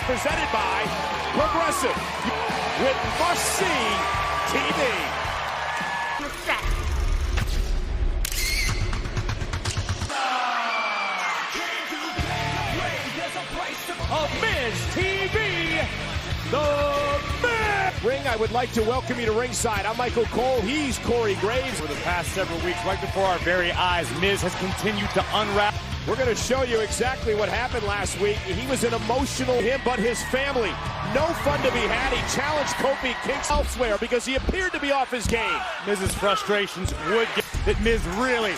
presented by Progressive with must-see TV. Of Miz TV, the Miz! Ring, I would like to welcome you to ringside. I'm Michael Cole, he's Corey Graves. For the past several weeks, right before our very eyes, Miz has continued to unwrap. We're going to show you exactly what happened last week. He was an emotional him, but his family, no fun to be had. He challenged Kofi Kingston elsewhere because he appeared to be off his game. Miz's frustrations would get that Miz really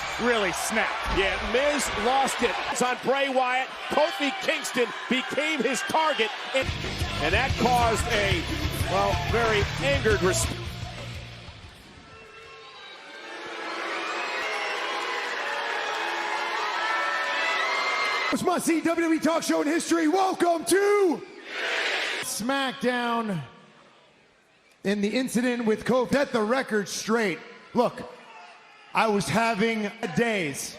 snapped. Yeah, Miz lost it. It's on Bray Wyatt. Kofi Kingston became his target, and that caused a, well, very angered response. It's must-see WWE talk show in history. Welcome to Smackdown. In the incident with Kofi, set the record straight. Look, I was having days,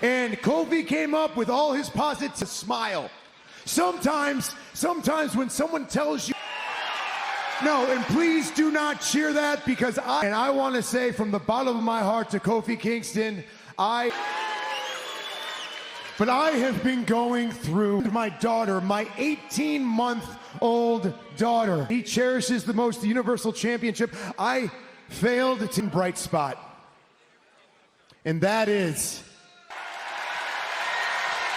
and Kofi came up with all his positive smile. Sometimes when someone tells you no, and please do not cheer that, because I want to say from the bottom of my heart to Kofi Kingston, but I have been going through my daughter, my 18-month-old daughter. He cherishes the most, the Universal Championship. I failed to bright spot. And that is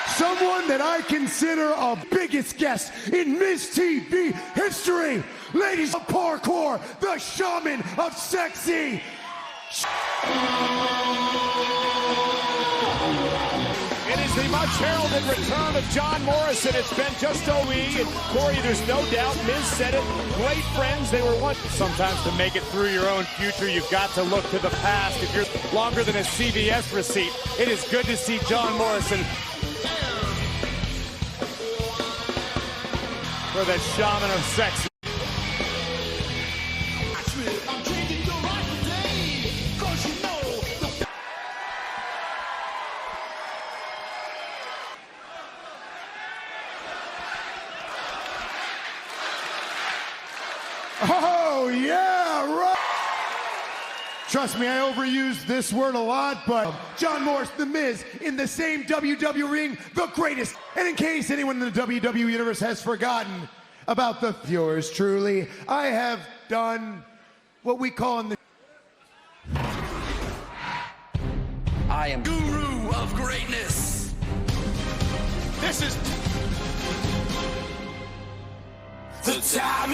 someone that I consider a biggest guest in Miz TV history. Ladies of parkour, the shaman of sexy. It is the much heralded return of John Morrison. It's been just OE, and Corey, there's no doubt, Miz said it, great friends, they were once. Sometimes to make it through your own future, you've got to look to the past. If you're longer than a CVS receipt, it is good to see John Morrison for the shaman of sex. Oh, yeah, right. Trust me, I overuse this word a lot, but John Morrison, The Miz, in the same WWE ring, the greatest. And in case anyone in the WWE Universe has forgotten about the yours truly, I have done what we call in the... I am Guru of Greatness. This is The time.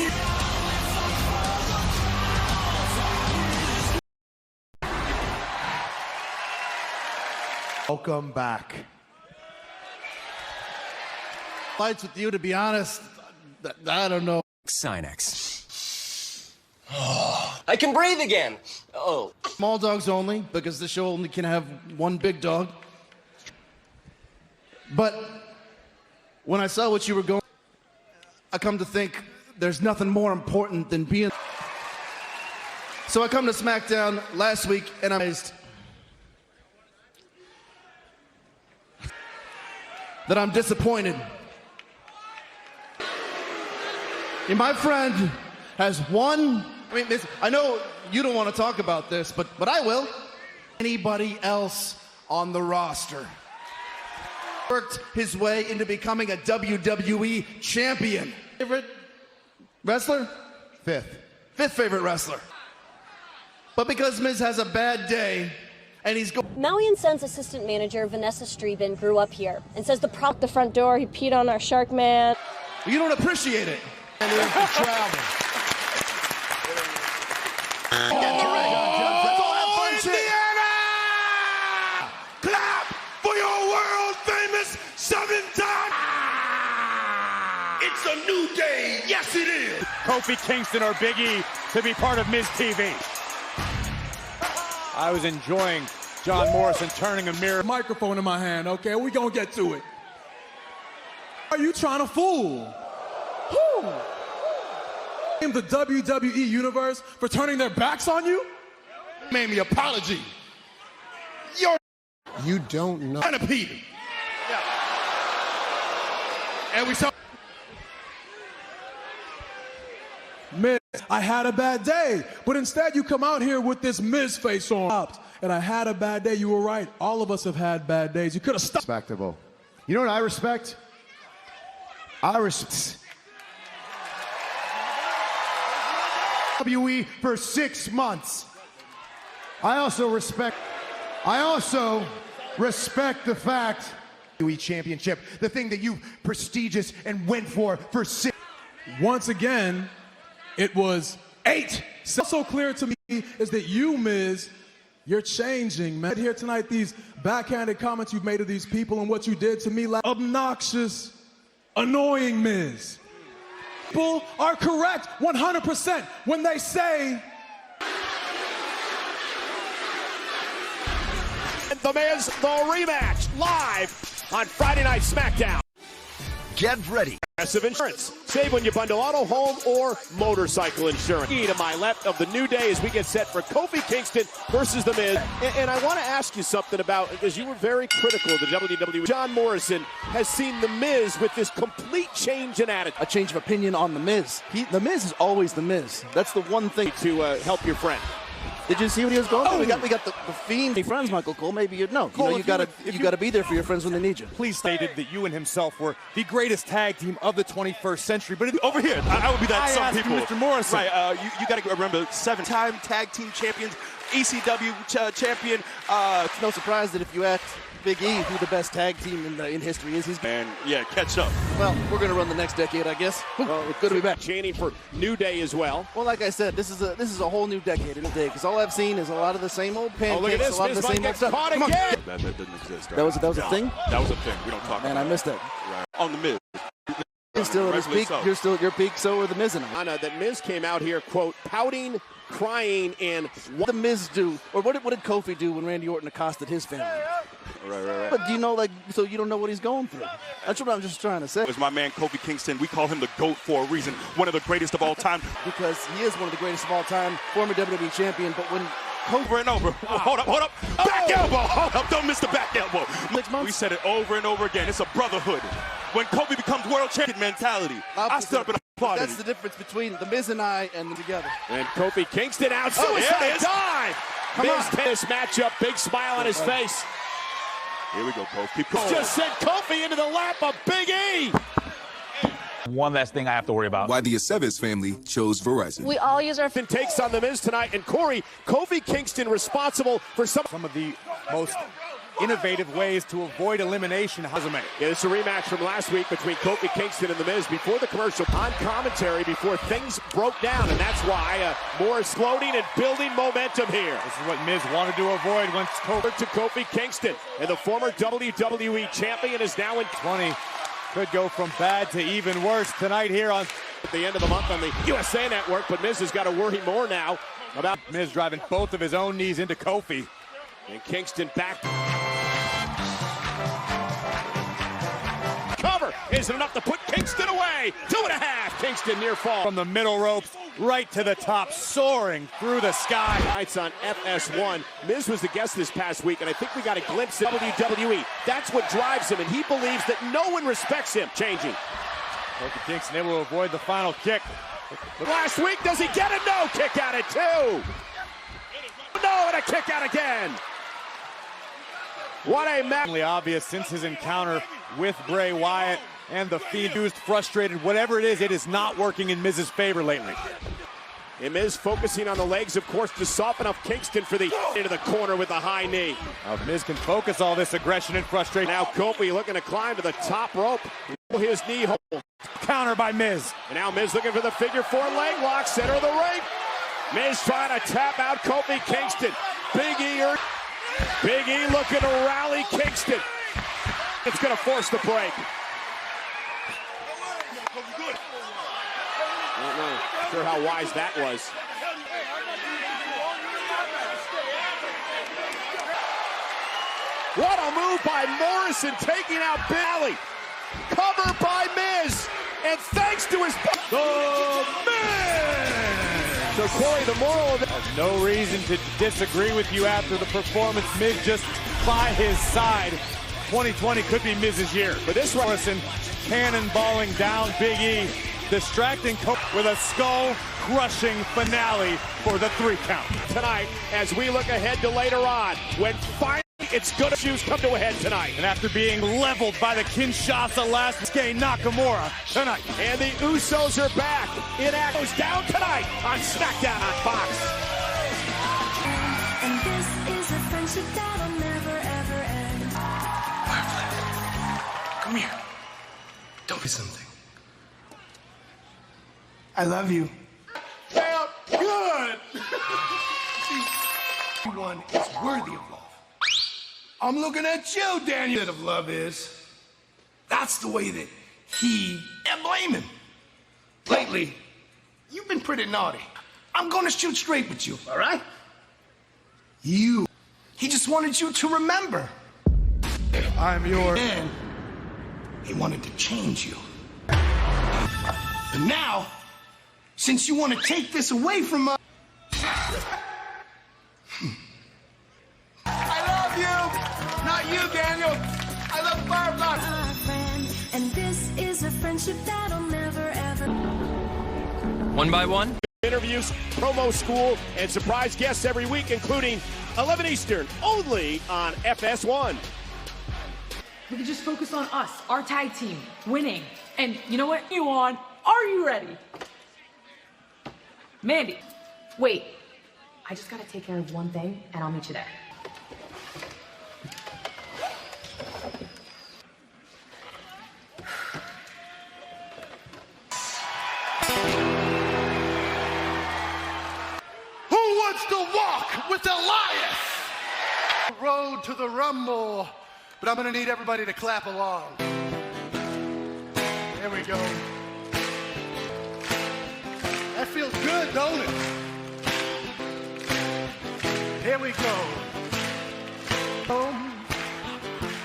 Welcome back. Fights with you, to be honest, I don't know. Sinex. I can breathe again. Oh. Small dogs only, because the show only can have one big dog. But when I saw what you were going, I come to think there's nothing more important than being. So I come to SmackDown last week and I'm amazed that I'm disappointed. And my friend has one, I know you don't want to talk about this, but I will. Anybody else on the roster worked his way into becoming a WWE champion. Favorite wrestler? Fifth favorite wrestler. But because Miz has a bad day, and he's Maui and Son's assistant manager, Vanessa Streben, grew up here and says the front door, he peed on our shark man. You don't appreciate it. And there's the travel. Indiana! Clap for your world famous 7-time. It's a new day. Yes, it is. Kofi Kingston or Big E to be part of Miz TV. I was enjoying John Morrison turning a mirror. Microphone in my hand, okay? We gonna get to it. Are you trying to fool? Who? The WWE Universe for turning their backs on you? Made me apology. You don't know. Centipede. Yeah. And we saw. Miz, I had a bad day. But instead you come out here with this Miz face on. And I had a bad day. You were right. All of us have had bad days. You could have stopped. Respectable. You know what I respect? I respect WWE for 6 months. I also respect the fact WWE Championship, the thing that you prestigious and went for 6. Once again, it was 8. So clear to me is that you, Miz, you're changing, man. Here tonight, these backhanded comments you've made to these people and what you did to me, like obnoxious, annoying Miz. People are correct 100% when they say The Miz, the rematch, live on Friday Night Smackdown. Get ready. Progressive Insurance. Save when you bundle auto, home, or motorcycle insurance. To my left of the New Day as we get set for Kofi Kingston versus The Miz. And I want to ask you something about, because you were very critical of the WWE. John Morrison has seen The Miz with this complete change in attitude. A change of opinion on The Miz. The Miz is always The Miz. That's the one thing. To help your friend. Did you see what he was going through? We got the Fiend. Hey, friends, Michael Cole. Maybe you'd know. Cole, you gotta be there for your friends when they need you. Please stated that you and himself were the greatest tag team of the 21st century. But over here, I would be that. Some people, Mr. Morrison. Right. You got to remember 7-time tag team champions, ECW champion. It's no surprise that if you ask Big E who the best tag team in history is, he's. And yeah, catch up. Well, we're gonna run the next decade, I guess. Well, it's good to be back. Chanting for New Day as well. Well, like I said, this is a whole new decade in the day, because all I've seen is a lot of the same old pancakes, look at this. a lot of the same old stuff. Caught again. That didn't exist. Right? That was a thing. That was a thing. We don't talk. Man, about I missed that. Right. On the Miz. He's still at his peak. So. You're still at your peak. So are the Miz and I. That Miz came out here, quote, pouting, crying, and what did the Miz do, or what did Kofi do when Randy Orton accosted his family? Right. But do you know, so you don't know what he's going through? That's what I'm just trying to say. It's my man Kofi Kingston. We call him the GOAT for a reason. One of the greatest of all time. Because he is one of the greatest of all time, former WWE champion. But when over and over. Hold up. Back elbow. Hold up. Don't miss the back elbow. 6 months. We said it over and over again. It's a brotherhood. When Kofi becomes world champion mentality, I stood up and applauded. That's the difference between the Miz and I and together. And Kofi Kingston out. Suicide dive. Miz tennis matchup. Big smile on his face. Here we go, Kofi. Keep going. Just sent Kofi into the lap of Big E. One last thing I have to worry about. Why the Aceves family chose Verizon. We all use our Takes on The Miz tonight. And Corey, Kofi Kingston responsible for some of the most innovative ways to avoid elimination. Yeah, it's a rematch from last week between Kofi Kingston and The Miz before the commercial on commentary before things broke down, and that's why more exploding and building momentum here. This is what Miz wanted to avoid once Kofi Kingston, and the former WWE champion is now in 20. Could go from bad to even worse tonight here on at the end of the month on the USA Network, but Miz has got to worry more now about Miz driving both of his own knees into Kofi. And Kingston back. Cover isn't enough to put Kingston away. 2.5. Kingston near fall. From the middle ropes right to the top, soaring through the sky. Nights on FS1. Miz was the guest this past week, and I think we got a glimpse of WWE. That's what drives him, and he believes that no one respects him. Changing. Kofi Kingston able to avoid the final kick. Last week, does he get a no kick out at 2? No, and a kick out again. What a match. Obvious since his encounter with Bray Wyatt and the Fiend, frustrated. Whatever it is not working in Miz's favor lately. And Miz focusing on the legs, of course, to soften up Kingston for the into the corner with a high knee. Now Miz can focus all this aggression and frustration. Now Kofi looking to climb to the top rope. His knee hole. Counter by Miz. And now Miz looking for the figure 4 leg lock, center of the ring. Miz trying to tap out Kofi Kingston. Big E looking to rally Kingston. It's going to force the break. I don't know sure how wise that was. What a move by Morrison, taking out Bailey. Cover by Miz. And thanks to his... The Miz! So, Corey, the moral of it... No reason to disagree with you after the performance. Miz just by his side. 2020 could be Miz's year. But this Morrison cannonballing down Big E. distracting Kofi with a skull-crushing finale for the 3 count. Tonight, as we look ahead to later on, when finally it's good issues come to a head tonight. And after being leveled by the Kinshasa last game, Nakamura tonight. And the Usos are back. It goes down tonight on Smackdown on Fox. And this is a friendship that'll never, ever end. Firefly, come here. Don't be something. I love you. Felt good. Everyone is worthy of love. I'm looking at you, Daniel. Of love is. That's the way that he and blame him. Lately, you've been pretty naughty. I'm gonna shoot straight with you, all right? You. He just wanted you to remember. I'm yours. And he wanted to change you. But now, since you want to take this away from us, I love you. Not you, Daniel. I love Firefly. And this is a friendship that'll never, ever. One by one. Interviews, promo school, and surprise guests every week, including 11 Eastern, only on FS1. We can just focus on us, our tag team, winning. And you know what? You on? Are you ready? Mandy, wait. I just gotta take care of one thing, and I'll meet you there. Who wants to walk with Elias? Road to the Rumble. But I'm gonna need everybody to clap along. There we go. That feels good, don't it? Here we go.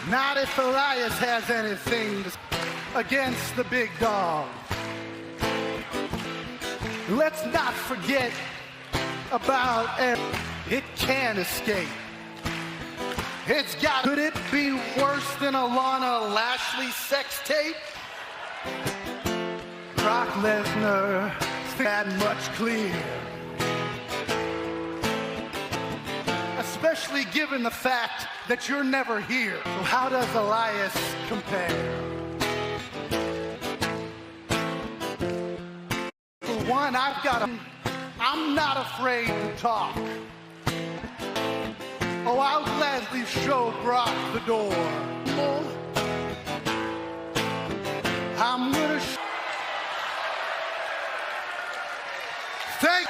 Not if Elias has anything against the big dog. Let's not forget about it can escape. It's got. Could it be worse than a Lana Lashley sex tape? Brock Lesnar that much clear. Especially given the fact that you're never here. So how does Elias compare? For one, I'm not afraid to talk. Oh, I'll gladly show Brock the door. Oh, I'm gonna thank.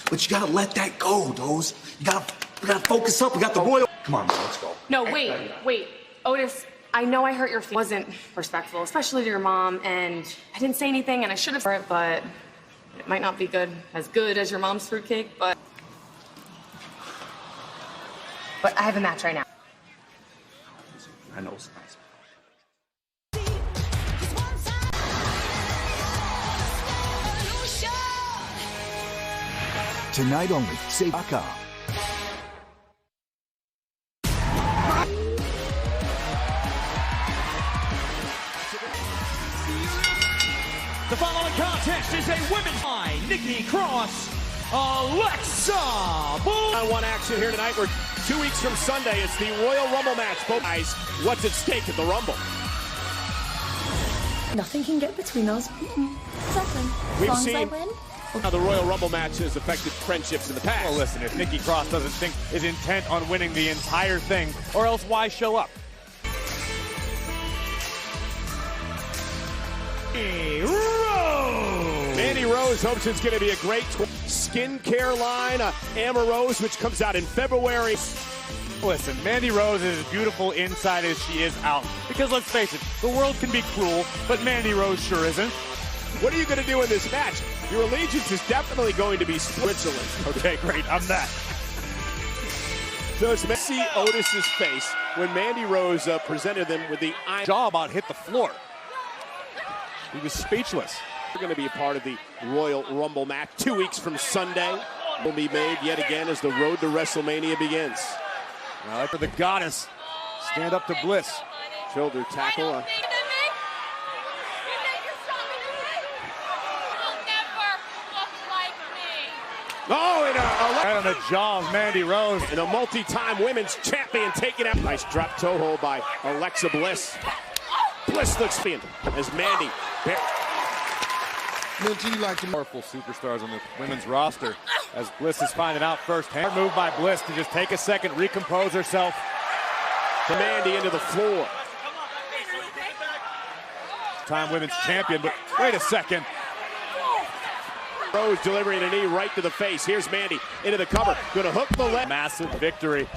But you gotta let that go, Doze. We gotta focus up. We got the Royal. Come on, man, let's go. No, wait. Otis, I know I hurt your feelings. Wasn't respectful, especially to your mom, and I didn't say anything, and I should have for it, but it might not be as good as your mom's fruitcake, but I have a match right now. I know it's nice. Tonight only. Save.com. The following contest is a women's fight. Nikki Cross, Alexa Bliss. On one action here tonight. We're 2 weeks from Sunday. It's the Royal Rumble match. Both guys, what's at stake at the Rumble? Nothing can get between us. Exactly. We've seen how the Royal Rumble match has affected friendships in the past. Well, listen, if Nikki Cross doesn't think is intent on winning the entire thing, or else why show up? Mandy Rose hopes it's going to be a great skincare line, Amorose, which comes out in February. Listen, Mandy Rose is as beautiful inside as she is out. Because let's face it, the world can be cruel, but Mandy Rose sure isn't. What are you going to do in this match? Your allegiance is definitely going to be Switzerland. Okay, great, I'm that. So it's see Otis's face when Mandy Rose presented them with the jaw about hit the floor. He was speechless. We're going to be a part of the Royal Rumble match 2 weeks from Sunday. Will be made yet again as the road to WrestleMania begins. Now for the goddess, stand up to Bliss. Shoulder tackle. Oh, and right on the jaw of Mandy Rose. And a multi-time women's champion taking out. Nice drop toe hold by Alexa Bliss. Bliss looks thin as Mandy. Powerful superstars on the women's roster as Bliss is finding out firsthand. Move by Bliss to just take a second, recompose herself. To Mandy into the floor. Time women's champion, but wait a second. Rose delivering a knee right to the face. Here's Mandy into the cover. Gonna hook the leg. Massive victory.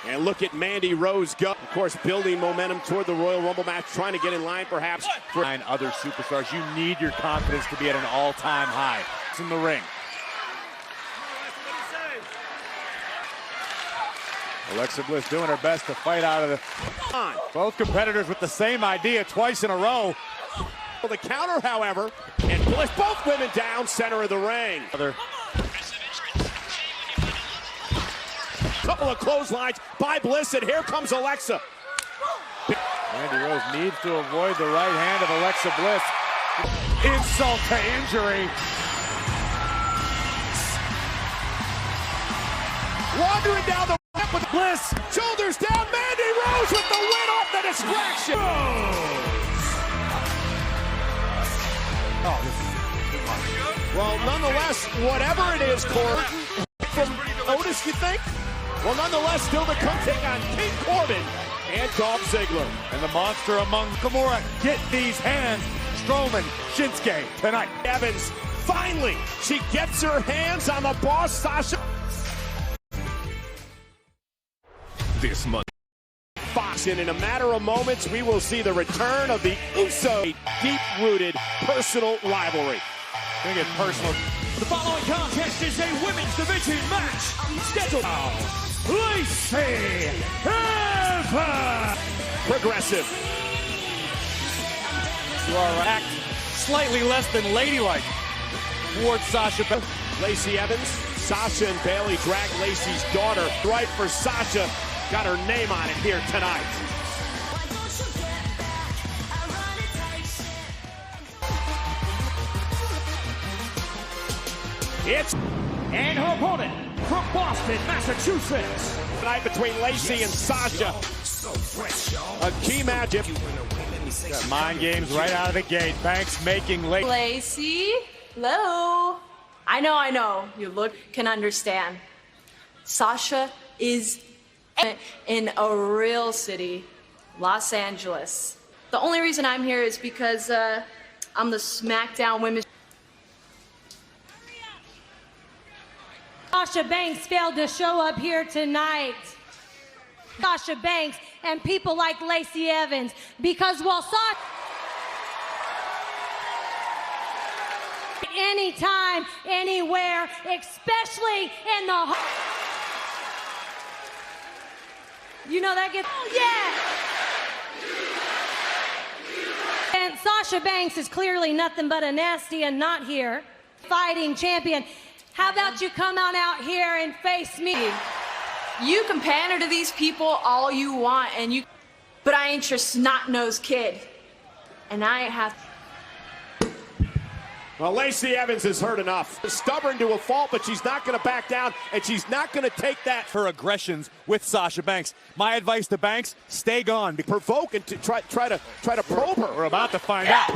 And look at Mandy Rose go. Of course, building momentum toward the Royal Rumble match, trying to get in line perhaps for 9 other superstars. You need your confidence to be at an all-time high. It's in the ring. Alexa Bliss doing her best to fight out of the... Both competitors with the same idea twice in a row. The counter, however, and Bliss, both women down center of the ring. Couple of clotheslines by Bliss, and here comes Alexa. Mandy Rose needs to avoid the right hand of Alexa Bliss. Insult to injury. Wandering down the ramp with Bliss. Shoulders down, Mandy Rose with the win off the distraction. Well, nonetheless, whatever it is, Corbin, from Otis, you think? Well, nonetheless, still to come take on King Corbin and Dolph Ziggler. And the monster among Nakamura, get these hands. Strowman, Shinsuke, tonight. Evans, finally, she gets her hands on the boss, Sasha. This month. Fox, and in a matter of moments, we will see the return of the Usos, a deep-rooted personal rivalry. Gonna get personal. The following contest is a women's division match scheduled. Lacy Evans. Progressive. You are act slightly less than ladylike towards Sasha. Lacy Evans, Sasha and Bayley drag Lacy's daughter right for Sasha. Got her name on it here tonight. And her opponent from Boston, Massachusetts. Tonight between Lacy and Sasha. A key matchup. Got mind games right out of the gate. Banks making late. Lacy, hello. I know. You can understand. Sasha is in a real city, Los Angeles. The only reason I'm here is because I'm the Smackdown Women's. Sasha Banks failed to show up here tonight. Sasha Banks and people like Lacy Evans, because while Sasha anytime, anywhere, especially in the that gets And Sasha Banks is clearly nothing but a nasty and not here fighting champion. How about you come on out here and face me? You can pander to these people all you want, but I ain't your snot-nosed kid. And I ain't have. Well, Lacy Evans has heard enough. Stubborn to a fault, but she's not going to back down, and she's not going to take that. Her aggressions with Sasha Banks. My advice to Banks: stay gone. Provoke and to try to probe her. We're about to find out.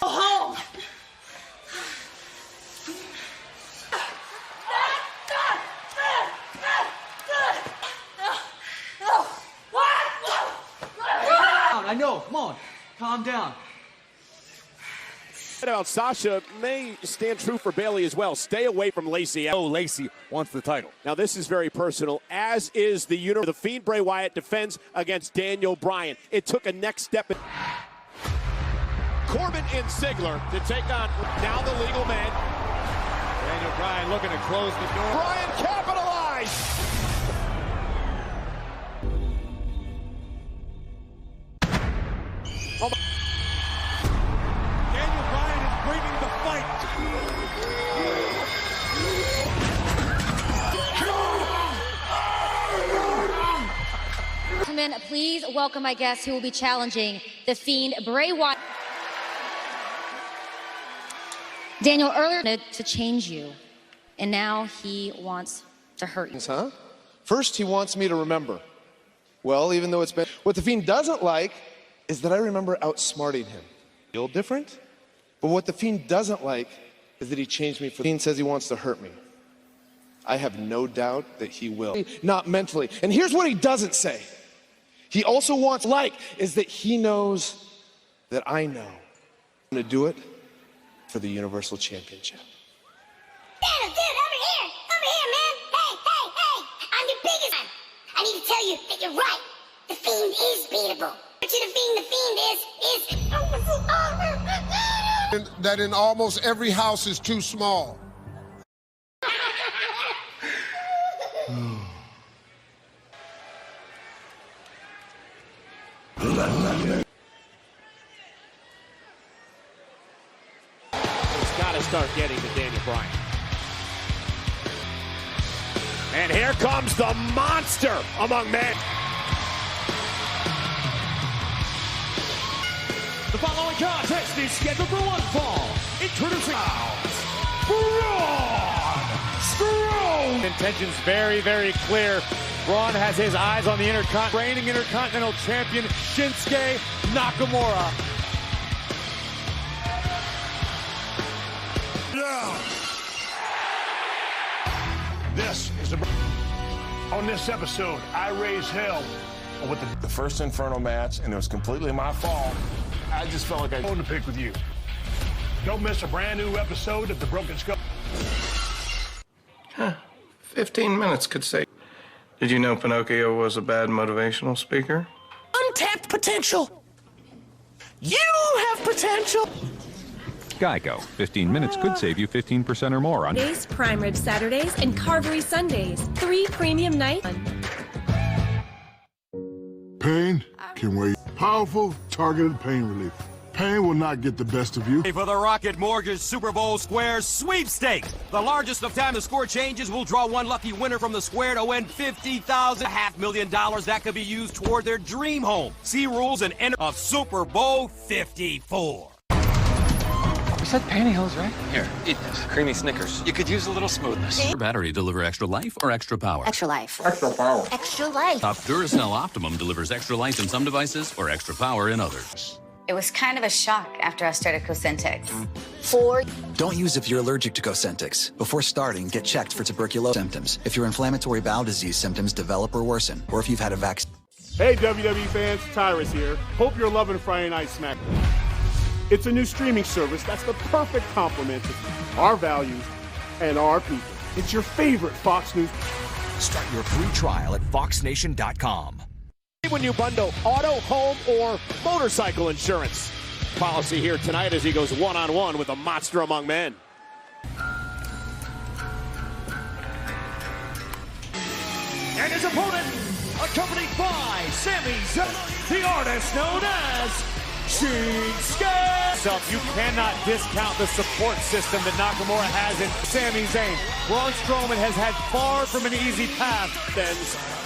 Go home. I know, come on, calm down. Sasha may stand true for Bayley as well. Stay away from Lacy. Oh, Lacy wants the title. Now this is very personal, as is the universe. The Fiend Bray Wyatt defends against Bryan. It took a next step. Corbin and Ziggler to take on now the legal man. Bryan looking to close the door. Bryan capitalized. Bryan is bringing the fight. Gentlemen, please welcome my guest who will be challenging the Fiend Bray Wyatt. Daniel earlier wanted to change you, and now he wants to hurt you. Huh? First, he wants me to remember. Well, even though it's been... What the Fiend doesn't like is that I remember outsmarting him. Feel different? But what the Fiend doesn't like is that he changed me for... The Fiend says he wants to hurt me. I have no doubt that he will. Not mentally. And here's what he doesn't say. He also wants, is that he knows that I know. I'm gonna do it for the Universal Championship. Dude, over here, man. Hey, I'm the biggest one. I need to tell you that you're right. The Fiend is beatable. To the Fiend, the Fiend is... That in almost every house is too small. It's got to start getting to Daniel Bryan. And here comes the monster among men. The following contest is scheduled for one fall. Introducing Braun Strowman. Intentions very, very clear. Braun has his eyes on the reigning Intercontinental Champion Shinsuke Nakamura. Yeah. This is on this episode, I raise hell with the first Inferno match, and it was completely my fault. I just felt like I owned to pick with you. Don't miss a brand new episode of The Broken Skull. 15 minutes could say. Did you know Pinocchio was a bad motivational speaker? Untapped potential. You have potential. Geico. 15 minutes could save you 15% or more on Days, prime rib Saturdays, and carvery Sundays. 3 premium nights. Pain can wait. Powerful, targeted pain relief. Pain will not get the best of you. For the Rocket Mortgage Super Bowl Square Sweepstakes. The largest of time the score changes will draw one lucky winner from the square to win $50,000, $500,000 that could be used toward their dream home. See rules and enter of Super Bowl 54. You said pantyhose, right? Here, eat this. Creamy Snickers. You could use a little smoothness. Your battery deliver extra life or extra power? Extra life. Extra power. Extra life. Top Duracell Optimum delivers extra life in some devices or extra power in others. It was kind of a shock after I started Cosentix. Don't use if you're allergic to Cosentix. Before starting, get checked for tuberculosis symptoms. If your inflammatory bowel disease symptoms develop or worsen, or if you've had a vaccine. Hey WWE fans, Tyrus here. Hope you're loving Friday Night Smackdown. It's a new streaming service that's the perfect complement to our values and our people. It's your favorite Fox News. Start your free trial at foxnation.com. When you bundle auto, home, or motorcycle insurance. Policy here tonight as he goes one-on-one with a monster among men. And his opponent, accompanied by Sami Zayn, the artist known as Shinsuke. You cannot discount the support system that Nakamura has in Sami Zayn. Braun Strowman has had far from an easy path.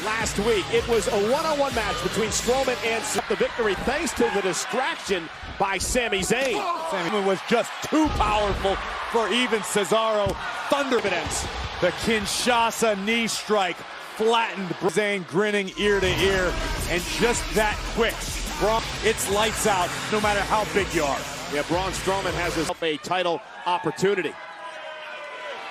Last week, it was a one-on-one match between Strowman and the victory thanks to the distraction by Sami Zayn. Sami was just too powerful for even Cesaro. Thunder evidence. The Kinshasa knee strike flattened Zayn, grinning ear to ear, and just that quick. Braun, it's lights out no matter how big you are. Yeah, Braun Strowman has a title opportunity.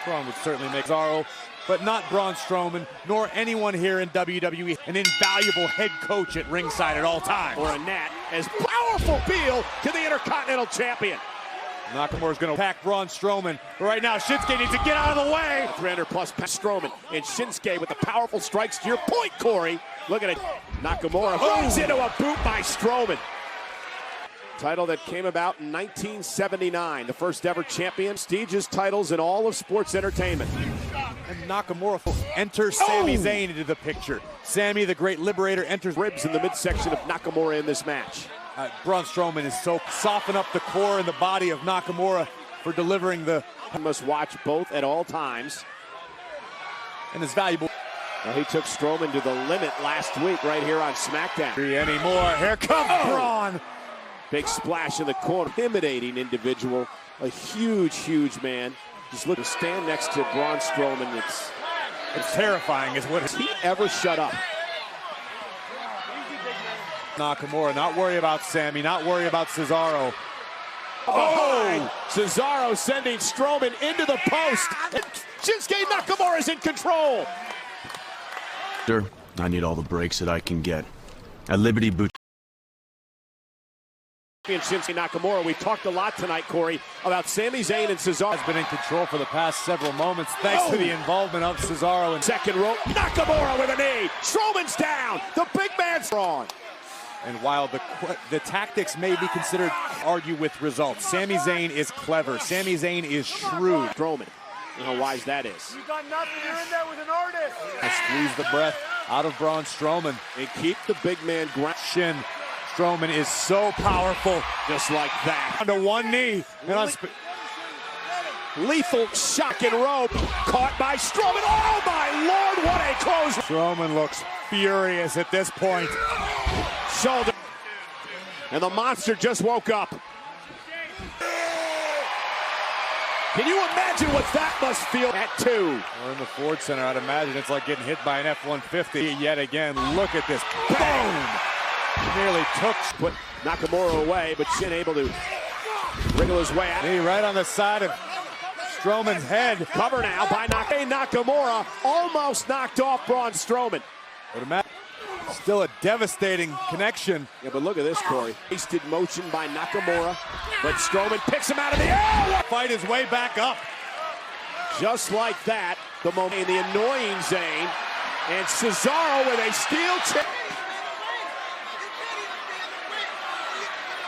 Braun would certainly make Cesaro, but not Braun Strowman, nor anyone here in WWE. An invaluable head coach at ringside at all times. Or a gnat as powerful appeal to the Intercontinental Champion. Nakamura's going to attack Braun Strowman. But right now, Shinsuke needs to get out of the way. 300-plus Strowman and Shinsuke with the powerful strikes. To your point, Corey. Look at it. Nakamura runs into a boot by Strowman. Title that came about in 1979. The first ever champion. Prestigious titles in all of sports entertainment. And Nakamura enters Sami Zayn into the picture. Sami, the great liberator, enters ribs in the midsection of Nakamura in this match. Braun Strowman is so soften up the core and the body of Nakamura for delivering the... He must watch both at all times. And is valuable. He took Strowman to the limit last week right here on SmackDown. Anymore. Here comes Braun. Big splash in the corner. Intimidating individual. A huge, huge man. Just look to stand next to Braun Strowman. It's terrifying, is what Has he ever shut up? Nakamura, not worry about Sammy, not worry about Cesaro. Oh! Cesaro sending Strowman into the post. And Shinsuke Nakamura is in control. Sir, I need all the breaks that I can get. At Liberty Boot. Shinsuke Nakamura, we've talked a lot tonight, Corey, about Sami Zayn and Cesaro. Has been in control for the past several moments, thanks to the involvement of Cesaro. And second rope, Nakamura with a knee. Strowman's down. The big man's on. And while the tactics may be considered argue with results, Sami Zayn is clever. Sami Zayn is shrewd. Strowman, you know how wise that is. You got nothing. You're in there with an artist. I squeeze the breath out of Braun Strowman. And keep the big man ground. Shin. Strowman is so powerful. Just like that. Onto one knee. Lethal shock and rope. Caught by Strowman. Oh my Lord, what a close. Strowman looks furious at this point. Shoulder. And the monster just woke up. Can you imagine what that must feel at 2? We're in the Ford Center. I'd imagine it's like getting hit by an F-150 yet again. Look at this. Boom! Nearly put Nakamura away, but Shin able to wriggle his way out. Knee right on the side of Strowman's head. Cover now by Nakamura. Almost knocked off Braun Strowman. Still a devastating connection. Yeah, but look at this, Corey. Wasted motion by Nakamura, but Strowman picks him out of the air. Fight his way back up. Just like that, the annoying Zayn, and Cesaro with a steel chair.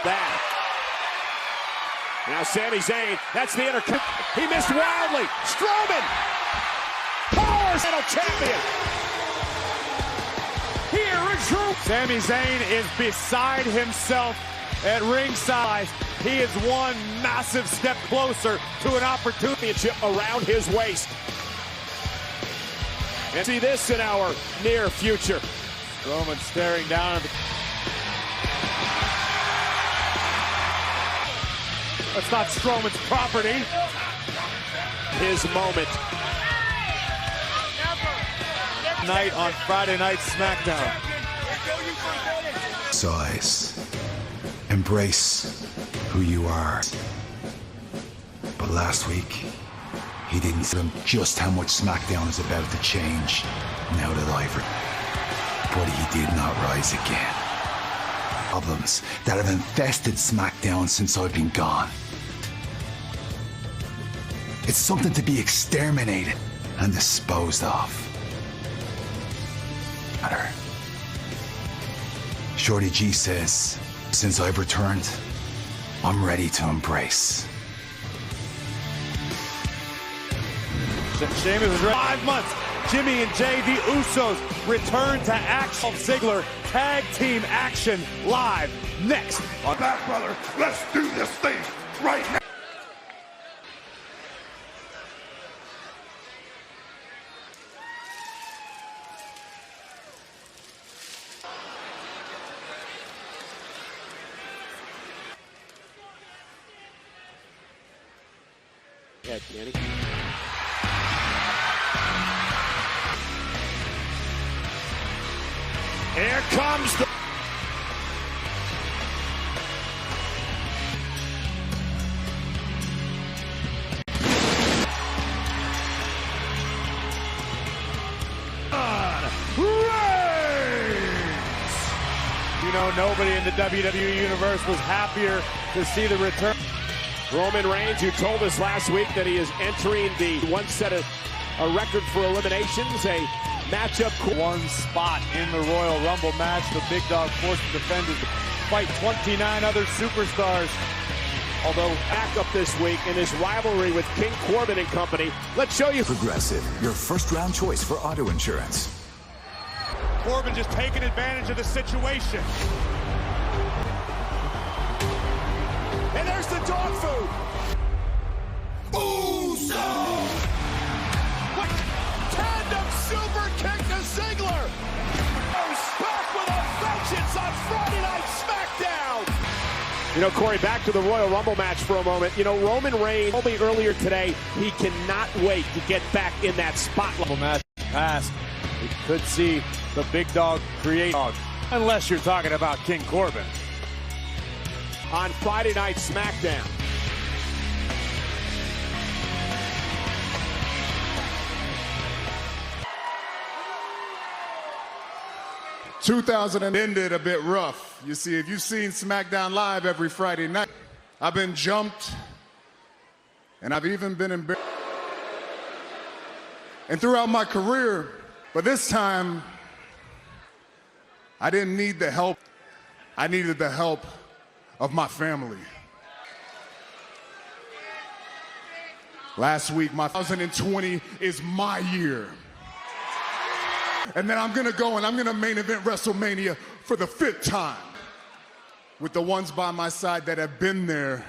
That. Now Sami Zayn, that's the intercut. He missed wildly. Strowman, Power Center champion. Here is Drew. Sami Zayn is beside himself at ringside. He is one massive step closer to an opportunity around his waist. And see this in our near future. Strowman staring down at the... That's not Strowman's property. His moment. Night on Friday Night Smackdown. Size. Embrace who you are. But last week, he didn't tell him just how much SmackDown is about to change now that I've... But he did not rise again. Problems that have infested SmackDown since I've been gone. It's something to be exterminated and disposed of. Matter. Shorty G says, since I've returned, I'm ready to embrace. Sheamus is ready. 5 months. Jimmy and Jay, the Usos, return to action. Ziggler, tag team action, live next. On that, brother, let's do this thing right now. Yeah, Danny. Here comes the... You know, nobody in the WWE Universe was happier to see the return. Roman Reigns, who told us last week that he is entering the one set of a record for eliminations, a matchup. One spot in the Royal Rumble match. The big dog forced to defend his fight 29 other superstars. Although back up this week in his rivalry with King Corbin and company. Let's show you. Progressive, your first round choice for auto insurance. Corbin just taking advantage of the situation. And there's the dog food. Usos! What? Tandem super kick to Ziggler. Goes back with a vengeance on Friday Night Smackdown. You know, Corey, back to the Royal Rumble match for a moment. You know, Roman Reigns told me earlier today he cannot wait to get back in that spotlight. Match passed. We could see the big dog create dog, unless you're talking about King Corbin. On Friday Night Smackdown. Ended a bit rough. You see, if you've seen SmackDown Live every Friday night, I've been jumped, and I've even been embarrassed. And throughout my career, but this time, I didn't need the help. I needed the help of my family. Last week, my 2020 is my year. And then I'm gonna go and I'm gonna main event WrestleMania for the 5th time with the ones by my side that have been there,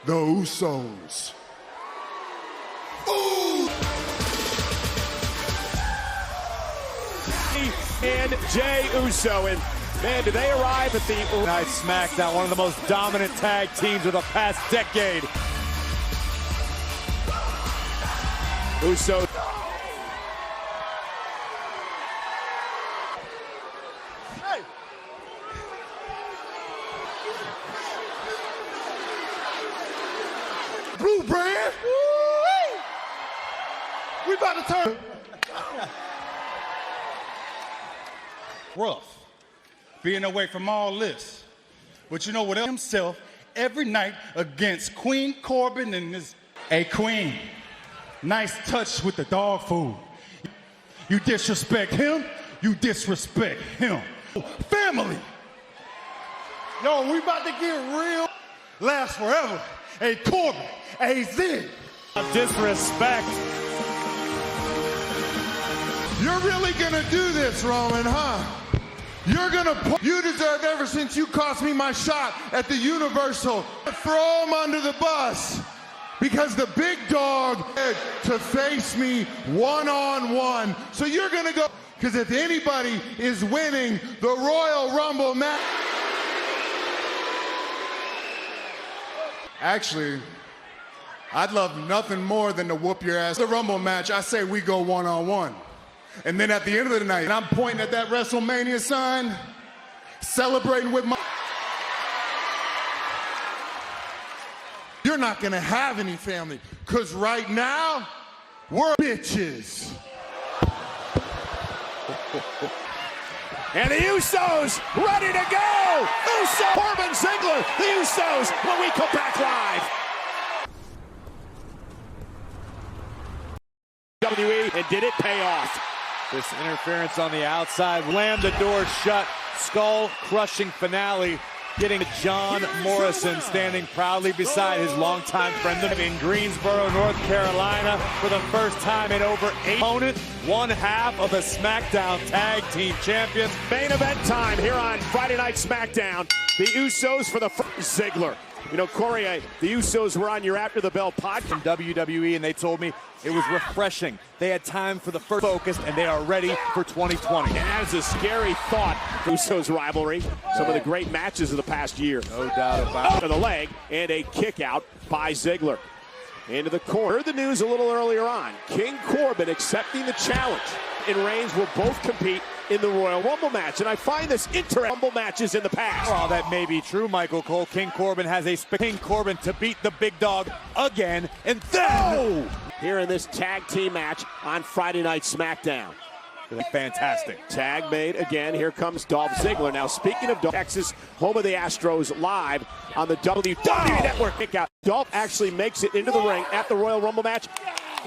the Usos. Ooh! And Jey Uso, and man, do they arrive at the Night Smackdown, one of the most dominant tag teams of the past decade. Uso. Blue brand? Woo-wee! We about to turn. Rough, being away from all this. But you know what? Himself every night against Queen Corbin and this. Hey, Queen, nice touch with the dog food. You disrespect him, you disrespect him. Family. Yo, we about to get real. Last forever. Hey, Corbin. Hey, Zig. Disrespect. You're really gonna do this, Roman, huh? You're gonna you deserve ever since you cost me my shot at the Universal. Throw him under the bus because the big dog had to face me one-on-one. So you're gonna go, because if anybody is winning the Royal Rumble match. Actually, I'd love nothing more than to whoop your ass. The Rumble match, I say we go one-on-one. And then at the end of the night, and I'm pointing at that WrestleMania sign, celebrating with my... You're not gonna have any family, because right now, we're bitches. And the Usos ready to go! Corbin, Ziggler, the Usos when we come back live. WWE, and did it pay off? This interference on the outside, slammed the door shut, skull-crushing finale, getting John Morrison standing proudly beside his longtime friend in Greensboro, North Carolina, for the first time in over 8 opponent, one half of the SmackDown Tag Team Champions. Main event time here on Friday Night Smackdown. The Usos for the Ziggler. You know, Corey, the Usos were on your After the Bell podcast from WWE, and they told me it was refreshing. They had time for the first focus, and they are ready for 2020. And that is a scary thought. Usos rivalry, some of the great matches of the past year. No doubt about it. To the leg, and a kick out by Ziggler. Into the corner. Heard the news a little earlier on. King Corbin accepting the challenge. And Reigns will both compete in the Royal Rumble match. And I find this interesting. Rumble matches in the past. Well, that may be true, Michael Cole. King Corbin has a King Corbin to beat the big dog again. And then here in this tag team match on Friday Night Smackdown. Fantastic. Tag made again. Here comes Dolph Ziggler. Now, speaking of Texas, home of the Astros, live on the WWE Network. Kick out. Dolph actually makes it into the ring at the Royal Rumble match.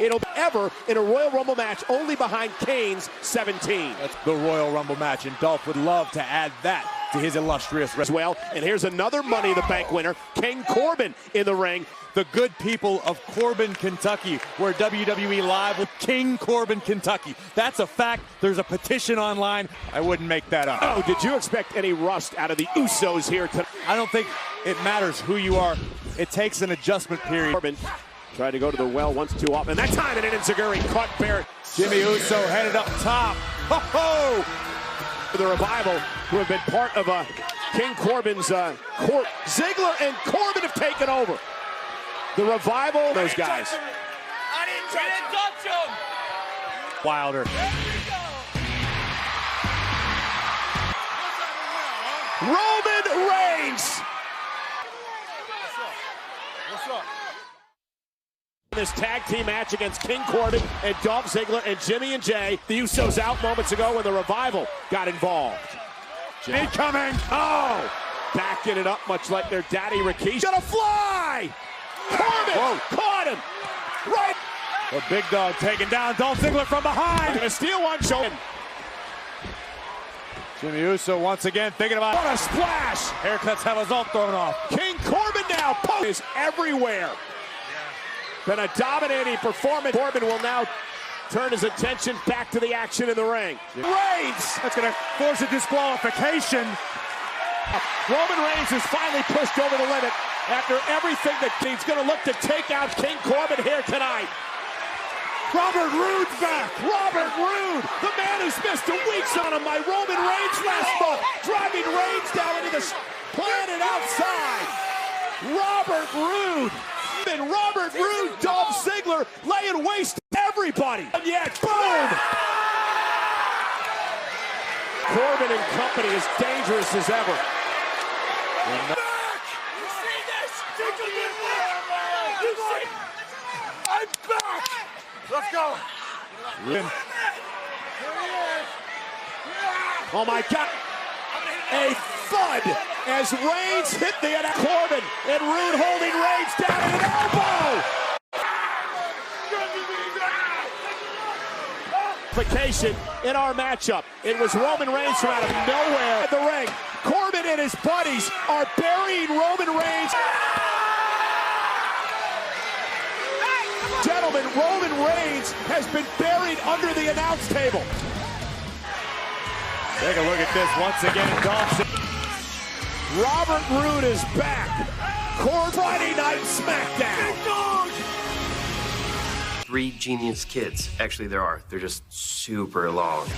It'll be ever in a Royal Rumble match only behind Kane's 17. That's the Royal Rumble match, and Dolph would love to add that to his illustrious as well. And here's another Money in the Bank winner, King Corbin in the ring. The good people of Corbin, Kentucky, where WWE Live with King Corbin, Kentucky. That's a fact. There's a petition online. I wouldn't make that up. Oh, did you expect any rust out of the Usos here tonight? I don't think it matters who you are. It takes an adjustment period. Corbin tried to go to the well once too often. That time it Enziguri caught Barrett. Jimmy Uso headed up top. Ho-ho! For the Revival, who have been part of a King Corbin's Ziggler and Corbin have taken over. The Revival, those guys. I didn't touch him. Wilder. Roman Reigns. What's up? This tag team match against King Corbin and Dolph Ziggler and Jimmy and Jay. The Usos out moments ago when the Revival got involved. Incoming. Oh, backing it up much like their daddy Rikishi. Gonna fly. Corbin caught him. Right. The big dog taking down Dolph Ziggler from behind. Gonna steal one, show him. Jimmy Uso once again thinking about what a splash. Haircuts have us all thrown off. King Corbin now is everywhere. Been a dominating performance. Corbin will now turn his attention back to the action in the ring. Reigns! That's going to force a disqualification. Roman Reigns is finally pushed over the limit after everything that he's going to look to take out King Corbin here tonight. Robert Roode's back. Robert Roode, the man who's missed a week's on him by Roman Reigns last month, driving Reigns down into the planet outside. Robert Roode. And Robert Roode, Dolph Ziggler laying waste to everybody. And yet, boom! Corbin and company as dangerous as ever. I'm back! Let's go! Oh my God! A thud as Reigns hit the Corbin and Roode holding Reigns down at an elbow. Vacation in our matchup. It was Roman Reigns from out of nowhere at the ring. Corbin and his buddies are burying Roman Reigns. Gentlemen, Roman Reigns has been buried under the announce table. Take a look at this once again. Robert Roode is back. Friday Night Smackdown. 3 genius kids. Actually, there are. They're just super long.